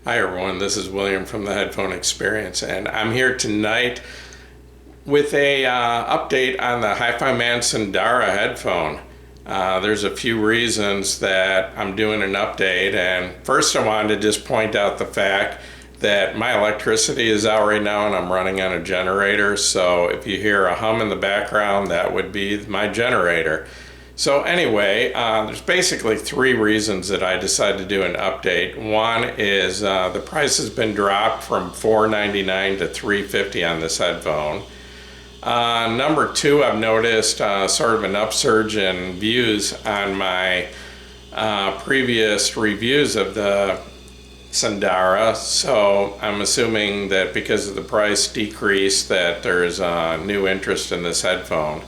Hi everyone, this is William from the Headphone Experience, and I'm here tonight with a update on the Hifiman Sundara headphone. There's a few reasons that I'm doing an update, and first I wanted to just point out the fact that my electricity is out right now and I'm running on a generator, so if you hear a hum in the background, that would be my generator. So anyway, there's basically three reasons that I decided to do an update. One is the price has been dropped from $4.99 to $3.50 on this headphone. Number two, I've noticed sort of an upsurge in views on my previous reviews of the Sundara, so I'm assuming that because of the price decrease that there's new interest in this headphone.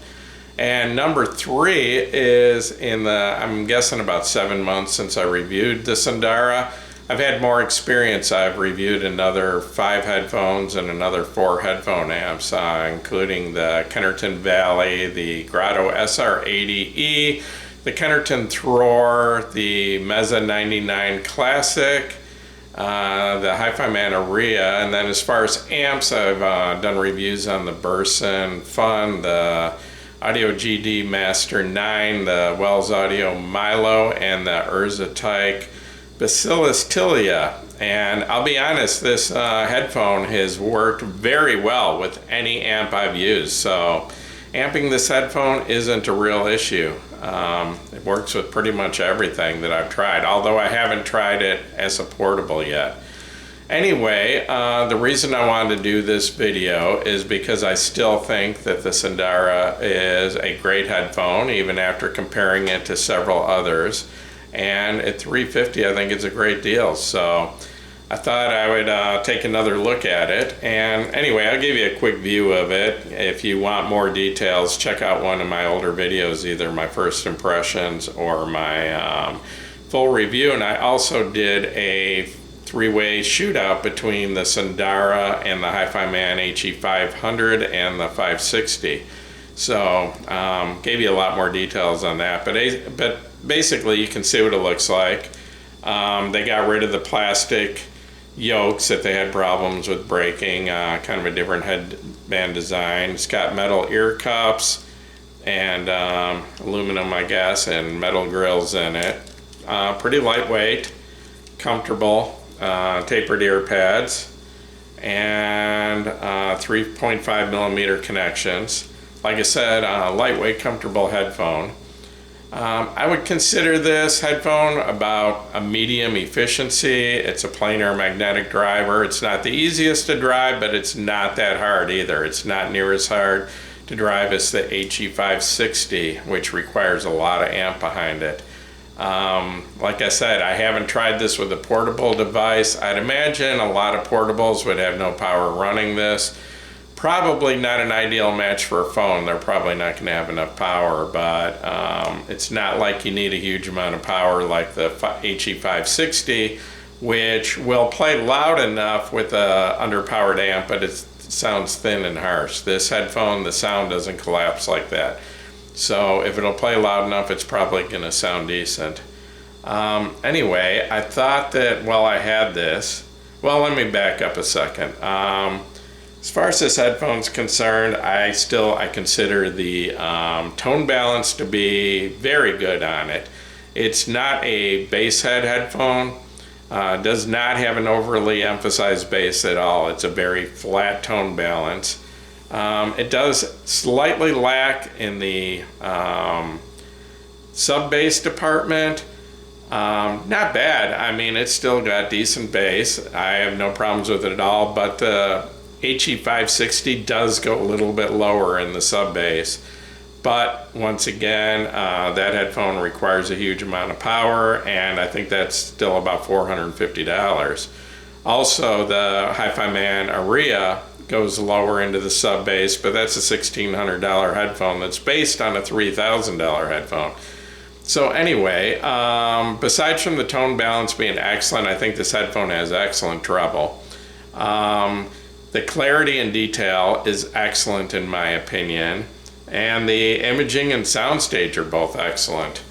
And number three is I'm guessing about 7 months since I reviewed the Sundara, I've had more experience. I've reviewed another 5 headphones and another 4 headphone amps, including the Kennerton Valley, the Grotto SR80E, the Kennerton Thror, the Meza 99 Classic, the Hifiman Aria, and then as far as amps, I've done reviews on the Burson Fun, the Audio GD Master 9, the Wells Audio Milo, and the Urza Bacillus Tilia. And I'll be honest, this headphone has worked very well with any amp I've used. So amping this headphone isn't a real issue. It works with pretty much everything that I've tried, although I haven't tried it as a portable yet. Anyway, the reason I wanted to do this video is because I still think that the Sundara is a great headphone, even after comparing it to several others. And at $3.50, I think it's a great deal. So I thought I would take another look at it. And anyway, I'll give you a quick view of it. If you want more details, check out one of my older videos, either my first impressions or my full review. And I also did a 3-way shootout between the Sundara and the Hifiman HE500 and the 560. So gave you a lot more details on that, but basically you can see what it looks like. They got rid of the plastic yokes that they had problems with breaking, kind of a different headband design. It's got metal ear cups and aluminum, I guess, and metal grills in it. Pretty lightweight, comfortable. Tapered ear pads and 3.5 millimeter connections. Like I said, lightweight, comfortable headphone. I would consider this headphone about a medium efficiency. It's a planar magnetic driver. It's not the easiest to drive, but it's not that hard either. It's not near as hard to drive as the HE560, which requires a lot of amp behind it. Like I said, I haven't tried this with a portable device. I'd imagine a lot of portables would have no power running this. Probably not an ideal match for a phone. They're probably not going to have enough power, but it's not like you need a huge amount of power like the HE560, which will play loud enough with a underpowered amp, but it sounds thin and harsh. This headphone, the sound doesn't collapse like that. So if it'll play loud enough, it's probably going to sound decent. Anyway, I thought that while I had this, well, let me back up a second. As far as this headphone's concerned, I consider the tone balance to be very good on it. It's not a bass head headphone. Does not have an overly emphasized bass at all. It's a very flat tone balance. It does slightly lack in the sub-bass department. Not bad. I mean, it's still got decent bass. I have no problems with it at all, but the HE560 does go a little bit lower in the sub-bass. But once again, that headphone requires a huge amount of power, and I think that's still about $450. Also, the Hifiman Aria goes lower into the sub bass, but that's a $1,600 headphone that's based on a $3,000 headphone. So anyway, besides from the tone balance being excellent, I think this headphone has excellent treble. The clarity and detail is excellent in my opinion, and the imaging and soundstage are both excellent.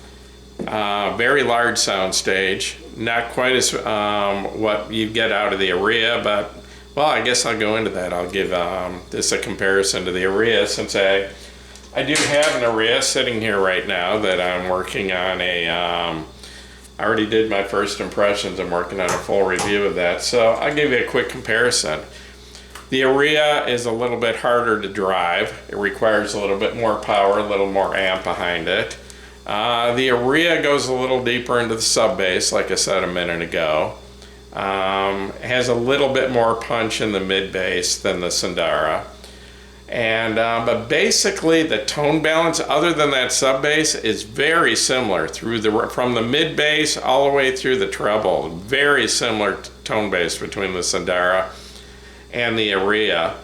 Very large soundstage, not quite as what you get out of the Aria, but well, I guess I'll go into that. I'll give this a comparison to the Aria, since I do have an Aria sitting here right now that I'm working on I already did my first impressions. I'm working on a full review of that, so I'll give you a quick comparison. The Aria is a little bit harder to drive. It requires a little bit more power, a little more amp behind it. The Aria goes a little deeper into the sub bass, like I said a minute ago. Has a little bit more punch in the mid bass than the Sundara. And but basically the tone balance, other than that sub bass, is very similar from the mid bass all the way through the treble. Very similar tone bass between the Sundara and the Aria.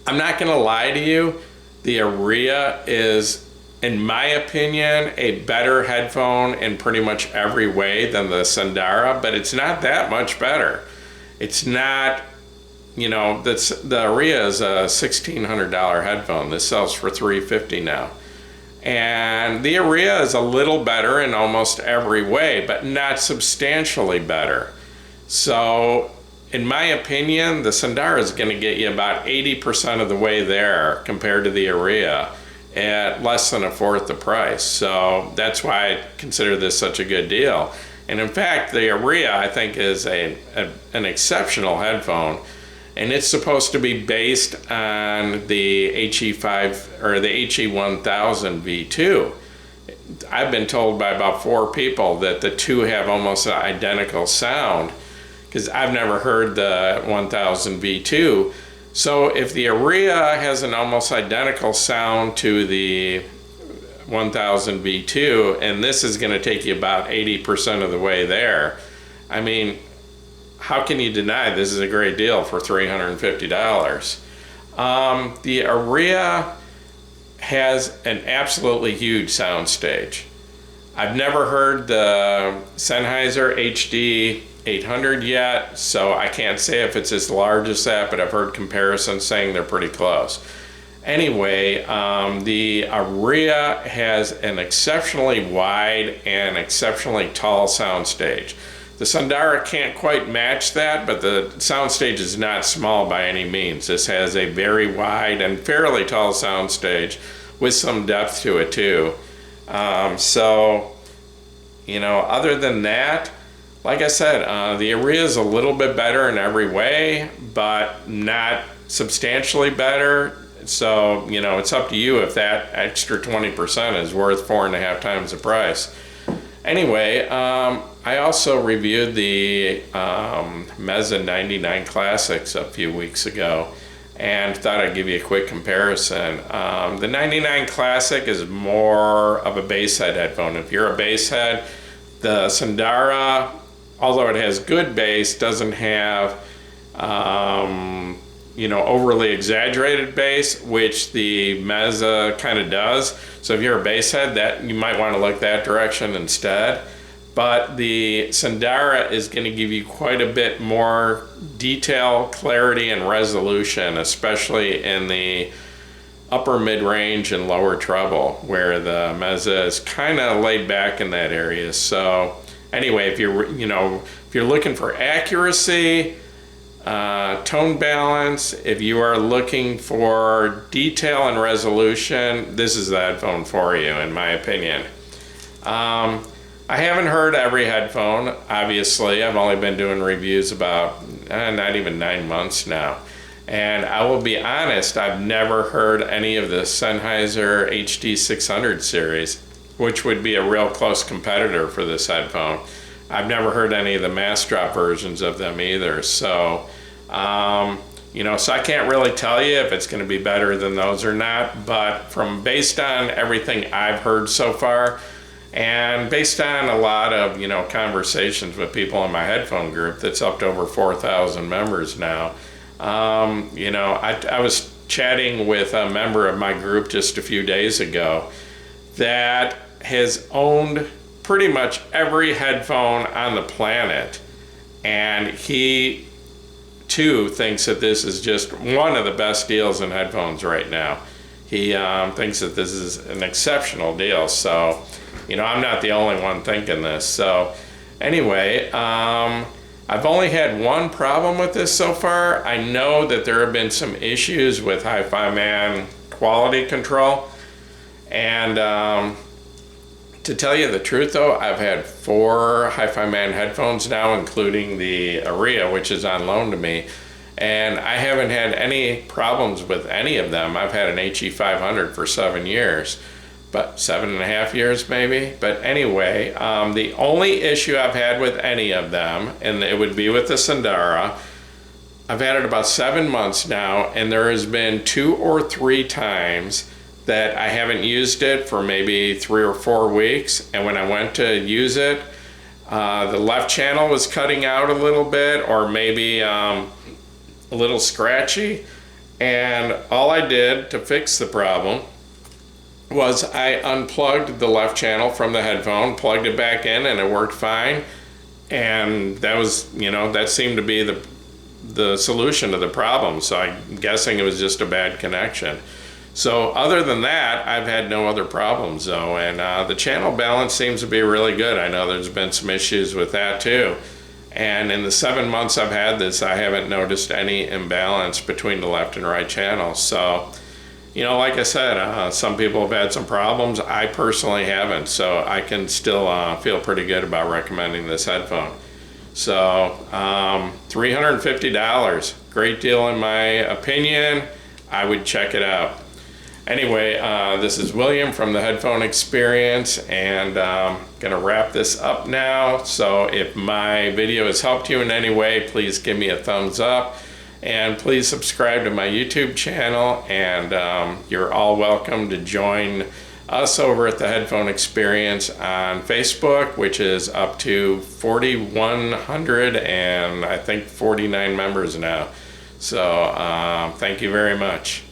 I'm not going to lie to you, the Aria is, in my opinion, a better headphone in pretty much every way than the Sundara, but it's not that much better. It's not, you know, the Aria is a $1,600 headphone. This sells for $350 now. And the Aria is a little better in almost every way, but not substantially better. So, in my opinion, the Sundara is going to get you about 80% of the way there compared to the Aria at less than a fourth the price. So that's why I consider this such a good deal. And in fact, the Aria, I think, is an exceptional headphone, and it's supposed to be based on the HE5 or the HE1000 V2. I've been told by about 4 people that the two have almost an identical sound, because I've never heard the 1000 V2. So if the Aria has an almost identical sound to the 1000 V2, and this is going to take you about 80% of the way there, I mean, how can you deny this is a great deal for $350? The Aria has an absolutely huge soundstage. I've never heard the Sennheiser HD 800 yet, so I can't say if it's as large as that, but I've heard comparisons saying they're pretty close. Anyway, the Aria has an exceptionally wide and exceptionally tall soundstage. The Sundara can't quite match that, but the soundstage is not small by any means. This has a very wide and fairly tall soundstage with some depth to it too. So, you know, other than that, like I said, the Aria is a little bit better in every way, but not substantially better. So, you know, it's up to you if that extra 20% is worth 4.5 times the price. Anyway, I also reviewed the Meza 99 Classics a few weeks ago, and thought I'd give you a quick comparison. The 99 Classic is more of a bass head headphone. If you're a bass head, the Sundara, although it has good bass, doesn't have you know, overly exaggerated bass, which the Meza kind of does. So if you're a bass head, that you might want to look that direction instead. But the Sundara is going to give you quite a bit more detail, clarity, and resolution, especially in the upper mid-range and lower treble, where the Meza is kind of laid back in that area. So anyway, if you're looking for accuracy, tone balance, if you are looking for detail and resolution, this is the headphone for you, in my opinion. I haven't heard every headphone, obviously. I've only been doing reviews about not even 9 months now. And I will be honest, I've never heard any of the Sennheiser HD 600 series, which would be a real close competitor for this headphone. I've never heard any of the mass drop versions of them either. So, so I can't really tell you if it's going to be better than those or not. But based on everything I've heard so far, and based on a lot of, conversations with people in my headphone group that's up to over 4,000 members now, I was chatting with a member of my group just a few days ago that has owned pretty much every headphone on the planet, and he too thinks that this is just one of the best deals in headphones right now. He thinks that this is an exceptional deal. So I'm not the only one thinking this. So anyway, I've only had one problem with this so far. I know that there have been some issues with Hifiman quality control. And to tell you the truth though, I've had 4 Hifiman headphones now, including the Aria, which is on loan to me. And I haven't had any problems with any of them. I've had an HE500 for 7 years, but 7.5 years maybe. But anyway, the only issue I've had with any of them, and it would be with the Sundara, I've had it about 7 months now, and there has been 2 or 3 times that I haven't used it for maybe 3 or 4 weeks. And when I went to use it, the left channel was cutting out a little bit, or maybe a little scratchy. And all I did to fix the problem was I unplugged the left channel from the headphone, plugged it back in, and it worked fine. And that was, that seemed to be the solution to the problem. So I'm guessing it was just a bad connection. So other than that, I've had no other problems though, and the channel balance seems to be really good. I know there's been some issues with that too. And in the 7 months I've had this, I haven't noticed any imbalance between the left and right channels. So, like I said, some people have had some problems. I personally haven't, so I can still feel pretty good about recommending this headphone. So, $350, great deal in my opinion. I would check it out. Anyway, this is William from the Headphone Experience, and gonna wrap this up now. So if my video has helped you in any way, please give me a thumbs up, and please subscribe to my YouTube channel, and you're all welcome to join us over at the Headphone Experience on Facebook, which is up to 4,100 and I think 49 members now. So thank you very much.